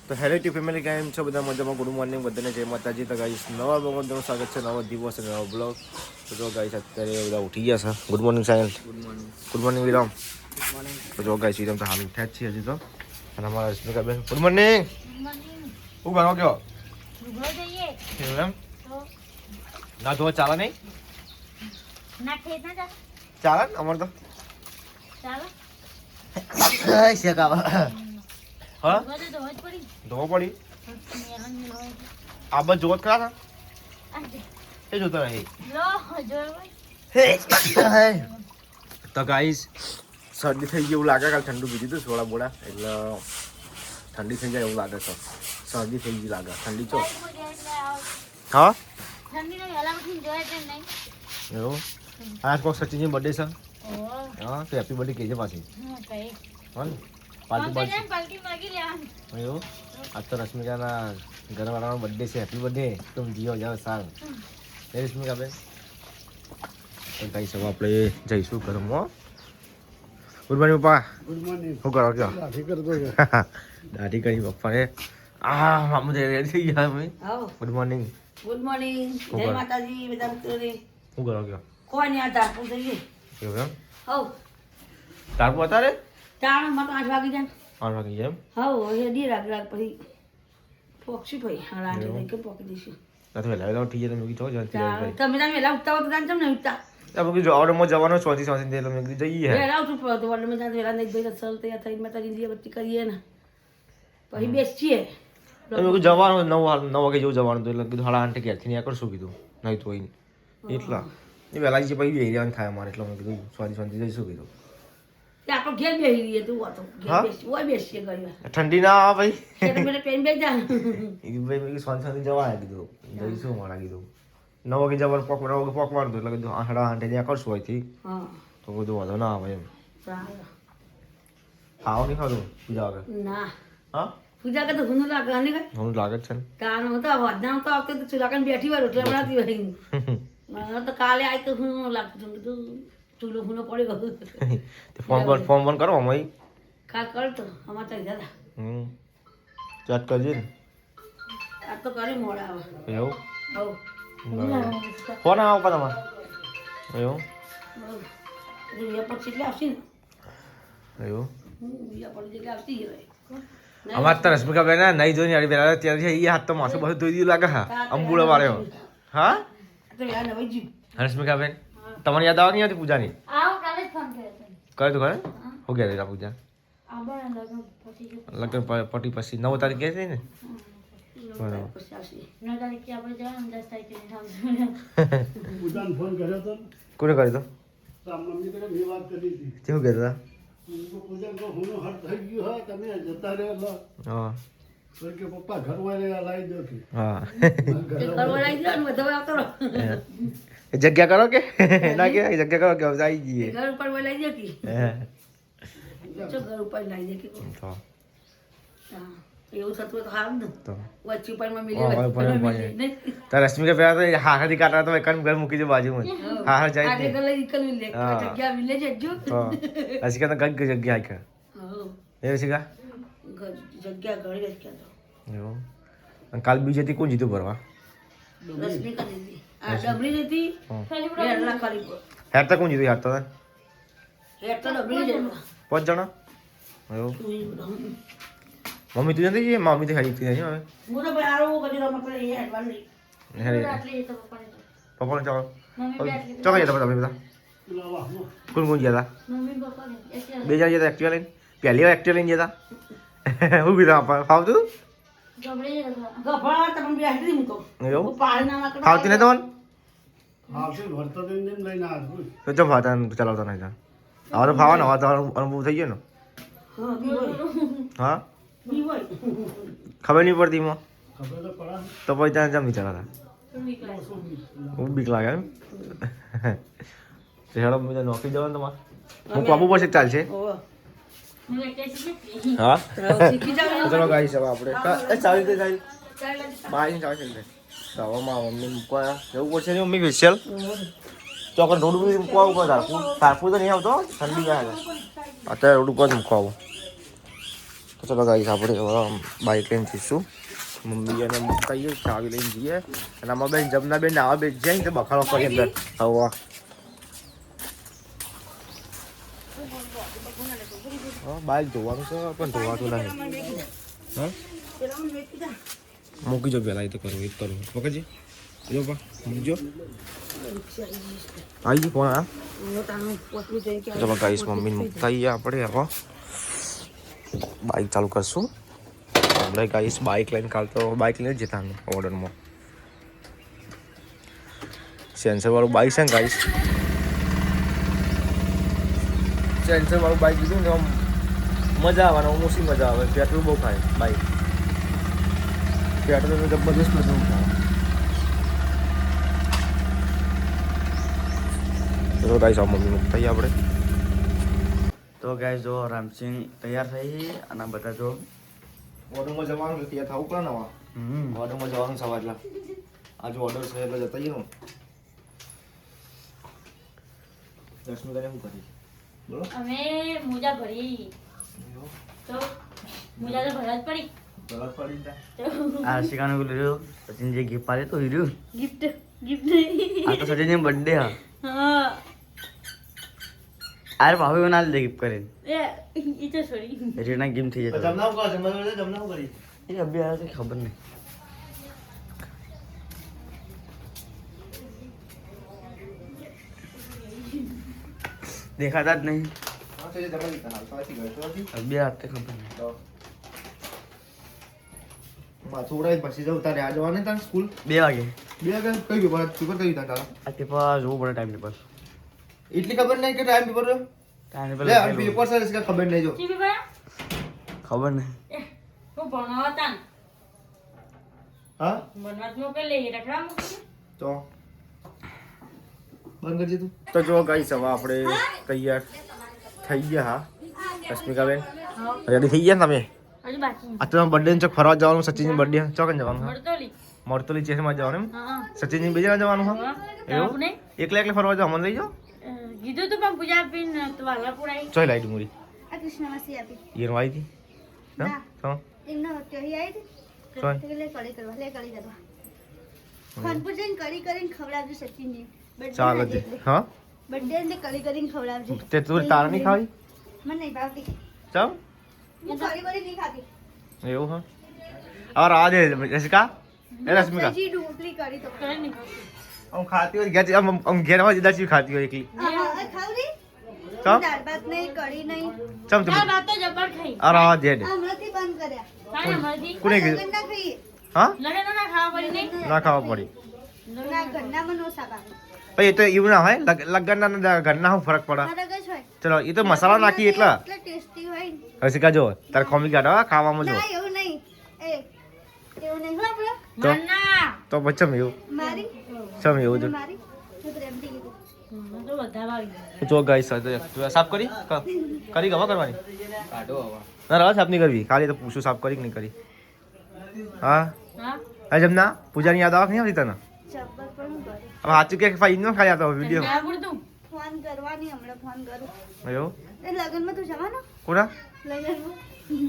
તો hello T family કેમ છો બધા મજામાં? ગુડ મોર્નિંગ બધાને જય માતાજી. તો ગાઈસ નવા બ્લોગમાં સ્વાગત છે, નવો દિવસ અને નવો બ્લોગ. તો જો ગાઈસ અત્યારે બધા ઉઠી ગયા છે. Good morning Sayal. Good morning Viram. તો જો ગાઈસ વિરામ તો હાલ ઉઠ્યા જ છે હજી તો. અને અમારા રશ્મિકા બેન ગુડ મોર્નિંગ. હું કરો કયો એમ ના જો ચાલે નહીં ચાલે ને અમારે તો હા ધોવો પડી આ બસ જોત ખરા એ જોતો રહે તો ગાઈસ શરદી થઈ ગઈ એવું લાગે. કાલ ઠંડુ પીધું હતું સોડા બોડા એટલે ઠંડી થઈ જાય એવું લાગે છે. શરદી થઈ ગઈ લાગે. ઠંડી ચો હા એવું આજ કોક સચિનની બર્થડે છે. હા તો હેપી બર્થડે કહેજે પાછી હા ને પાર્ટી એવું આજ તો રશ્મિકાના ઘરવાળાનો બર્થડે છે. હેપી બર્થડે તમે જીઓ જાઓ સારું એ રશ્મિકા બેન. તો કઈ સવા આપણે જઈશું ઘરમાં. ગુડ મોર્નિંગ પપ્પા. Good morning. શું કરો કયો દાઢી કરી પપ્પાને. મામુ રેડી થઈ ગયા અમે. Good morning. Good morning. જય માતાજી બધા મિત્રોને. શું કરો કયો કોઈ નહીં આ તારપુર જઈએ. એવું એમ હવ તારપુર અત્યારે તાણ માં 8 વાગી જાય. 8 વાગે એમ હવ એ ડી રાગ પછી પોક્ષી ભાઈ હા 8 વાગે કે પોકી દઈશું. નથી વહેલા વહેલા ઉઠી ગયા તમે કીધું જલ્દી તમે તમે વેલા ઉઠતા હો તો જાણ તમને ઉઠતા તમે કીધું ઓર્ડરમાં જવાનો 6 થી 7 એટલે મેં કીધું જઈએ વેલા ઉઠું પડતો વડે માં જાણ વેલા નહીં ભાઈ સલ તૈયાર થઈ માતાજી દીએ બત્તી કરીએ ને પછી બેસીએ. તમે કીધું જવાનું 9 વાગે જેવું જવાનું તો એટલે કીધું 8:30 ઘેરથી ત્યાં કરશું કીધું નહીં તો એટલા એ વહેલા જે પછી એરિયાને થાય અમારે એટલે મેં કીધું સ્વાદી જઈશું કીધું આપણે ઘેર બેસી રહીએ તું હતો ઘેર બેસી ઓય બેસીએ ઘણી ઠંડી ના આવે ભાઈ એટલે પેલે પેન બેસી જા ભાઈ મેં સ્વાદી જવાય કીધું જઈશું મારા કીધું 9 વાગે જવાનું 9 વાગે પોકવાનું એટલે કીધું 8:30 ત્યાં કરશું અહીંથી હા તો બધું વાંધો ના આવે એમ. સારું ખાવ નહીં ખાધું પૂજા વગર ના હા પૂજા કરતો હુનું લાગે નહીં કઈ મને લાગે જ છે ને તાણ તો વધના તો આવતે તો ચૂલા બેઠી વાર રોટલા બનાવતી હોય મને તો કાલે આઈ તો હું લાગતું કીધું ચૂલો હુનો પડી ગયું ફોર્મ બંધ કરો અમે કાલ કરતો અમાર તો દાદા ચાટ કરજે ને આ તો કરી મોડા આવે એવું હવ ફોન આવો પર તમારે એવું રૂપિયા પછી એટલે આવશે ને એવું રૂપિયા પડી એટલે આવતી હવે અમારે તો રશ્મિકા બેન નહીં જોઈને અડી પેલા ત્યારે એ હાથ તો માથું બધું ધોઈ દીધું લાગે હા અંબુડો વાળ્યો હા તો યાર નવાઈ ગયું રશ્મિકા બેન તમને યાદ આવે નહીં આવતી પૂજાની કરે તો કરે હો ગયા હતા પૂજા લગ્ન પટી પછી 9 તારીખે છે ને બરાબર પછી આવશે પૂજાને ફોન કર્યો તો કોને કર્યો તો મમ્મી તરફ એ વાત કરી હતી કેવું કહેતા પૂજા તો હું હટ થઈ ગયું હોય તમે જતા રહ્યો હા કે પપ્પા ઘર વાળે લાવી દો કે હા કરવા લાગી ગયો ને બધો આવતો રહો જગ્યા કરો કે ના કે જગ્યા કરો કે આવી જઈએ ઘર ઉપર બોલાઈ દે કે હે જો ઘર ઉપર લાવી દે કે તો હા એવું થતું તો સારું ને તો વચ્ચે ઉપર માં હા, ઉપર માં મિલી તો રશ્મિકા પેલા તો હાથથી કાઢવા તો એકન ઘર મૂકી દે બાજુમાં હા હા જાય આટલે નહીં. ગલે નીકળવી લે હા. જગ્યા મિલે છે જો તો રશ્મિકા તો ગઈ જગ્યા આખા હા એ રશ્મિકા જગ્યા ઘણી જગ્યા તો એવું અને કાલ બીજેથી કોણ જીતું ભરવા રશ્મિકા દીદી આ ડબરી હતી હેરલા કરી હેર તો કોણ જીતું યાર તો હેર તો ડબરી જ 5 જણા એવું મમ્મી તું નથી જઈએ મમ્મી તો હેરી તું નહીં હવે હું તો ભાઈ આરો કરી રમત પડે એ હેડવાની હેરી પપ્પાને ચાલો ચોકા જતા તમે બધા કોણ કોણ ગયા હતા 2 જણા ગયા હતા એક્ટિવા લઈને પહેલી વાર એક્ટિવા લઈને ગયા હતા હું કીધું આપા ફાવતું ગફડા તમને બેઠી હું તો એવું હું પાણી ના નાખતો ફાવતી નહીં તમને આવશે ભરતા લઈને લઈને આવ્યો તો ચમ ફાવતા ચલાવતા નહીં હવે તો ફાવા ને હવે તો અનુભવ થઈ ગયો ને હા બી હોય હા બી હોય ખબર નહીં પડતી એમાં ખબર તો પડા તો પછી ત્યાં જમ નહીં ચલાવતા હું બીક લાગે એમ હેડો બધા નોકરી જવાનું તમારે હું આપવું પડશે ચાલશે ઓહો હા શીખી જાવ ચલો ગાઈ હવે આપણે ચાલી દે ચાલી બાય ચાલી દે તો હવે મારા મમ્મી મૂકવા જવું પડશે ને મમ્મી સ્પેશિયલ ચોકન રોડ ઉપર મૂકવા આવું તારપુર તારપુર તો નહીં આવતો ઠંડી ગયા અત્યારે રોડ ઉપર જ મૂકવા આવું તો ચલો ગાઈસ આપણે બાઇક લઈને જઈશું મમ્મી અને કહીએ ચાવી લઈને જઈએ અને આમાં બેન જમના બેન આવા બેન જાય તો બખાડો કરી અંદર હવા બાઇક ધોવાનું છે પણ ધોવાતું નહીં હા મૂકી જો પહેલાં એ તો કરવું એ કરવું પકડજી જો પા મૂકજો આવી ગયું કોણ આ ચલો ગાઈસ મમ્મીને મૂકતા આવીએ આપણે હવે બાઇક ચાલુ કરશું આપણે ગાઈસ બાઇક લઈને કાલ તો બાઇક લઈને જ જતા ઓર્ડરમાં સેન્સરવાળું બાઇક છે ને ગાઈસ સેન્સરવાળું બાઇક લીધું ને આમ મજા આવે ઓછી મજા આવે પેટ્રોલ બહુ ખાય બાઇક પેટ્રોલ જબરદસ્ત પેટ્રોલ ખાય તો ગાઈસ આ મમ્મી મૂકતા આવીએ આપણે તો ગાઈસ જો રામસિંહ તૈયાર થઈ અને બધા જો ઓર્ડરમાં જવાનું તૈયાર થવું પડે ને ઓર્ડરમાં જવાનું સવાર એટલે આજે ઓર્ડર છે એટલે જતા જઈએ ને 10 મિનિટ શું કરી બોલો અમે મોજા ભરી તો મોજા તો ભરવા જ પડી ગલત પડી તા આ શિકાનો લીધું સચિન જે ગિફ્ટ પાડે તો હીરું ગિફ્ટ આ તો સચિન ની બર્થડે હા હા અરે ભાભી બના લે ગિફ્ટ કરે એ ઈ તો છોડી રેના ગેમ થઈ જતો જમના કો જમના કરી એ અભી આ ખબર નહીં દેખાતા જ નહીં હા તો જમા દીધા હાલ તો ગયો તો અભી આ ખબર નહીં તો માથું ઉડાઈ પછી જવું તારે આ જવાનું તારે સ્કૂલ 2 વાગે બે વાગે કઈ પેપર પેપર કઈ તારા આ પેપર જોવું પડે ટાઈમ પેપર એટલી ખબર નહીં કે ટાઈમ પેપર ટાઈમ લે આ પેપર સર इसका ખબર નહીં જો ચીબી બા ખબર નહીં એ હું ભણવા હતા હા ભણવા જ મોકલે રખડા મોકલે તો બંધ કરજે તું તો જો ગાઈસ હવે આપણે તૈયાર થઈ ગયા હા રશ્મિકાબેન રેડી થઈ ગયા ને તમે હજુ બાકી આ તો બર્થડે ચોક ફરવા જવાનું સચિનની બર્થડે ચોકન જવાનું હા મળતોલી મળતોલી ચેસમાં જવાનું એમ હા સચિનની બીજા જવાનું હા એવું આપણે એકલા એકલા ફરવા જાવ મને લઈ જાઓ કીધું તું પણ પૂજા આપીને તો વાલા પુરાઈ ચોઈ લાઈ ડુંગળી આ કૃષ્ણવાસી આપી ઈયર આવી હતી હા તો એમનો કહી આવી ચોઈ હતી લે કડી કરવા ખાનપુર જઈને કડી કરીને ખવડાવજો સચિનને ચાલ જ હા બર્થડે ને કડી કરીને ખવડાવજો તે તું તારા નહીં ખાવી મને નહીં ભાવતી ચાલ હું કડી બડી નહીં ખાતી એવું હા और आज रश्मिका ए रश्मिका સચી ઢોકળી કરી તો કરે નહીં हम खाती हो घर हम घर में इधर चीज खाती हो एकली ખાવ રે चम દાળ ભાત નહીં કડી નહીં चम ચાલ વાત તો જબર ખાઈ और आज जेड હમણાંથી બંધ કર્યા કાંઈ મળતી કોને લગન કીધું ના ખાઈએ હા લગન ના ખાવા પડી નહીં ના ખાવા પડી ના ઘરનામાં નો શાક આપે ભાઈ એ તો એવું ના હોય લગન ના ઘરના શું ફરક પડે મારા ગજ હોય ચલો એ તો મસાલા નાખી એટલા એટલે ટેસ્ટી હોય ને. રસિકા જો તાર ખોમી કાઢો ખાવામાં જો ના એવું નહીં એ એવું નહીં હો આપણે તો ના તો પછી ચમ એવું મારી ચમ એવું જો મારી હું પ્રેમથી કીધું તો બધા આવી જો ગાઈસ તું સાફ કરી કરી ગવા કરવાની કાઢો હવે ના રાહ સાફ નહીં કરવી ખાલી તો પૂછું સાફ કરી કે નહીં કરી હા હા આ જમના પૂજાની યાદ આવે કે નહીં આવતી તને ચપ્પલ પણ હું કરું હવે સાચું કે ફાઈન નો ખાઈ આવતો વિડીયો ના પૂરતું ફોન કરવાની હમણાં ફોન કરું એવું એ લગનમાં તું જવાનો કોના લગનમાં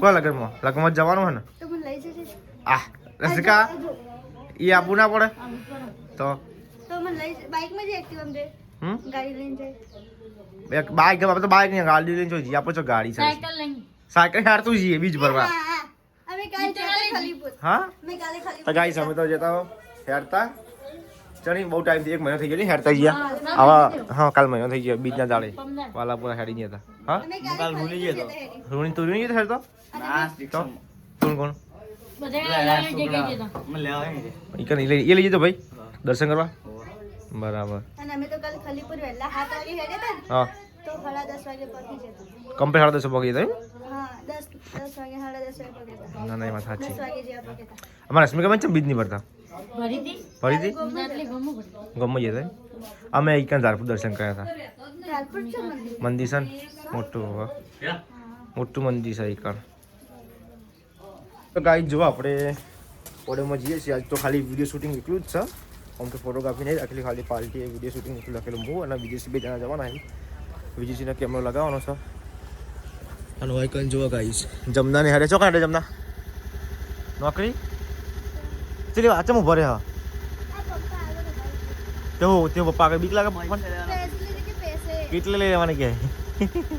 કોના લગ્નમાં જવાનું હે ને તો મને લઈ જજે આ રસિકા એ આપવું ના પડે તો તો મને લઈ બાઇકમાં જ એક્ટિવા દે હમ ગાડી લઈને જાય એક બાઈક આપણે તો બાઈક નહીં ગાડી લઈને જોઈએ આપણે તો ગાડી છે સાયકલ લઈ સાયકલ હારતું જઈએ બીજ ભરવા હા, હા. અમે કાલે જતા ખલીપુર હા અમે કાલે તો ખલીપુર ગાઈસ અમે તો જતા હેરતા ચણી બહુ ટાઈમથી 1 મહિનો થઈ ગયો ને હેરતા ગયા આવા હા કાલ મહિનો થઈ ગયો બીજના દાડે વાલાપુરા હેડી ગયા હતા હા અમે કાલ કાલે ભૂલી ખલીપુર ગયો જતા હેરી. રૂણી તું નહીં હેરતો ના તો કોણ કોણ બધા અલગ અલગ જગ્યાએ જતા મને લેવા આવી ને એ લઈ જતો ભાઈ દર્શન કરવા બરાબર અને અમે તો કાલે ખલીપુર વહેલા 7 વાગે હેડ્યા હતા ને, હા તો 10:30 વાગે પહોંચી જતા કમ્પ્લીટ 10:30 પગી હતા હા 10 વાગે 10:30 વાગે પહોંચ્યા ના ના એ વાત 10 સાચી વાગે જેવા પહોંચ્યા હતા. અમારા રશ્મિકા બેન છે બીજ નહીં ભરતા ભરી હતી ફરીથી આટલી ગમું ભરી ગમે જતા અમે એકન ઝારપુર દર્શન કર્યા હતા લાલપુર છે મંદિર મંદિર છે ને મોટું મોટું મંદિર છે એકણ તો ગાઈ જો આપણે ઓર્ડરમાં જઈએ છીએ આજ તો ખાલી વિડીયો શૂટિંગ એટલું જ છે આમ તો ફોટોગ્રાફી નહીં રાખેલી ખાલી પાર્ટી વિડીયો શૂટિંગ એટલું લખેલું હું અને વિજયસિંહ 2 જણા જવાના છે વિજયસિંહનો કેમેરો લગાવવાનો છે અને હોય કઈ જોવા ગાઈશ જમના ને હારે ચો કાઢે જમના નોકરી ચલી વાચમ ઉભો રે હા આ પપ્પા આગળ ઉભા કેવું તે પપ્પા આગળ બીક લાગે પણ છે. પૈસે લેને કે પૈસે કેટલે લઈ લેવાની કે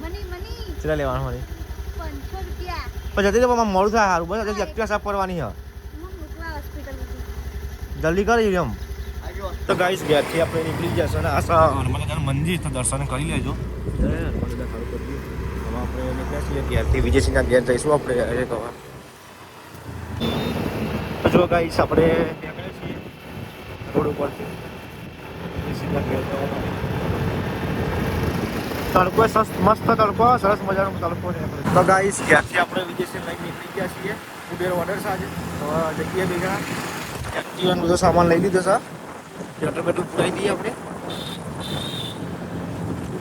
મની ચલા લેવાનું મારી 500 રૂપિયા પણ જતી તો મોડું થાય સારું બસ હજી એક્ટિવા સાફ કરવાની હા હું મોકલા હોસ્પિટલ જલ્દી કરી એમ તો ગાઈસ ઘેરથી આપણે નીકળી જશે ને આ હનુમાન મંદિર તો દર્શન કરી લેજો આપણે નીકળ્યા છીએ ઘેરથી વિજયસિંહના ઘેર જઈશું આપણે અરે તો જો ગાઈસ આપણે નીકળ્યા છીએ રોડ ઉપરથી વિજયસિંહના ઘેર તડકો મસ્ત તડકો સરસ મજાનો તડકો છે તો ગાઈસ ઘેરથી આપણે વિજયસિંહ લઈને નીકળી ગયા છીએ ઉબેર ઓર્ડર છે આજે તો જગ્યાએ ભેગા એક્ટિવાનો બધો સામાન લઈ લીધો છે પેટ્રોલ પુરાઈ દઈએ આપણે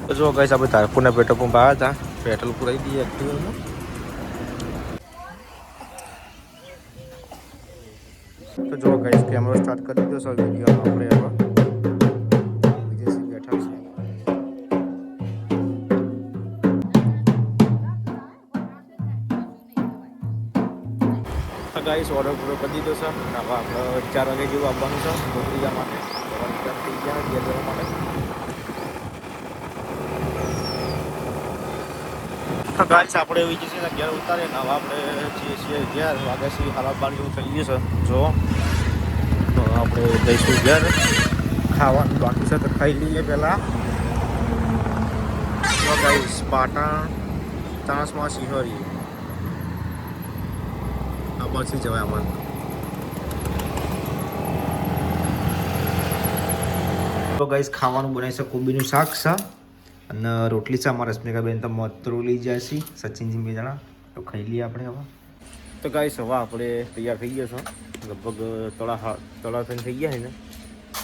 તો જો ગાઈસ આપણે તારપુરના પેટ્રોલ પંપ આવ્યા હતા પેટ્રોલ પુરાઈ દઈએ એક્ટિવામાં તો જો ગાઈસ કેમેરો સ્ટાર્ટ કરી દીધો છે વિડીયો આપણે હવે વિજયસિંહ બેઠા છે તો ગાઈસ ઓર્ડર પૂરો કરી દીધો છે હવે આપણે 4 વાગે જેવું આવવાનું છે નોકરી જવા માટે થઈ ગયા ઘેર જવા માટે તો ગાઈસ આપણે વિજયસિંહના ઘેર ઉતારે ને હવે આપણે જઈએ છીએ ઘેર વાગ્યા સુધી હાલત બાર જેવું થઈ ગયું છે જો તો આપણે જઈશું ઘેર ખાવાનું બાકી છે તો ખાઈ લઈએ પહેલાં તો ગાઈસ પાટણ ચાણસમાં સિંહોરી આ બસથી જવાય અમારે તો ગાઈસ ખાવાનું બનાવી છે કોબીનું શાક છે અને રોટલી છે અમારા રશ્મિકાબેન તો મતરું લઈ જાય છે સચિનજી બે જણા તો ખાઈ લઈએ આપણે હવે તો ગાઈસ હવે આપણે તૈયાર થઈ ગયા છો લગભગ તળા થઈને થઈ ગયા છે ને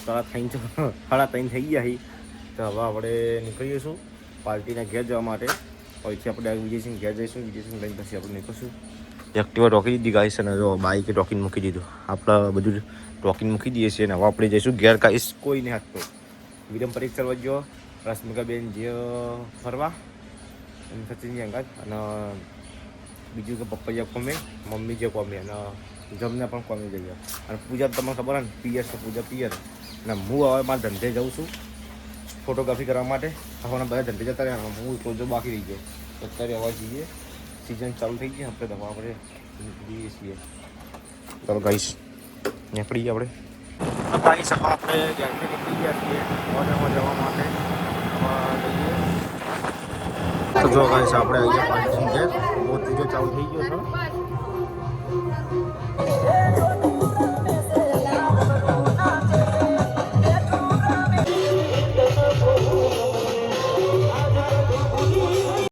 તળા થઈને 3:30 થઈ ગયા છે તો હવે આપણે નીકળીશું પાર્ટીના ઘેર જવા માટે અહીંથી આપણે વિજયસિંહ ઘેર જઈશું વિજયસિંહ લઈને પછી આપણે નીકળીશું એક્ટિવા રોકી દીધી ગાઈસ અને જો બાઈકે ટોકીને મૂકી દીધું આપણે બધું ટોકીને મૂકી દઈએ છીએ અને હવે આપણે જઈશું ઘેર ગાઈસ કોઈને હાથ તો વિરમ પરીક્ષા કરવા જો રશ્મિકાબેન જે ફરવા સચિનજી અંગાત અને બીજું કે પપ્પા જે કોમે મમ્મી જે કોમે અને જમને પણ કોમે જઈએ અને પૂજા તમને ખબર ને પિયર છે પૂજા પિયર અને હું હવે મારા ધંધે જાઉં છું ફોટોગ્રાફી કરવા માટે હવે બધા ધંધે જતા રહ્યા હું તો બાકી રહી ગયો અત્યારે હવે જઈએ સિઝન ચાલુ થઈ ગઈ આપણે દવા આપણે જઈએ છીએ ચાલો ગાઈશ નીકળીએ આપણે ગાઈશ આપણે ઘેરથી નીકળી ગયા છીએ ઓર્ડરમાં જવા માટે તો જો ગાઈશ આપણે અહીંયા પાર્કિંગ છે બહુ ત્રીજો ચાલુ થઈ ગયો છે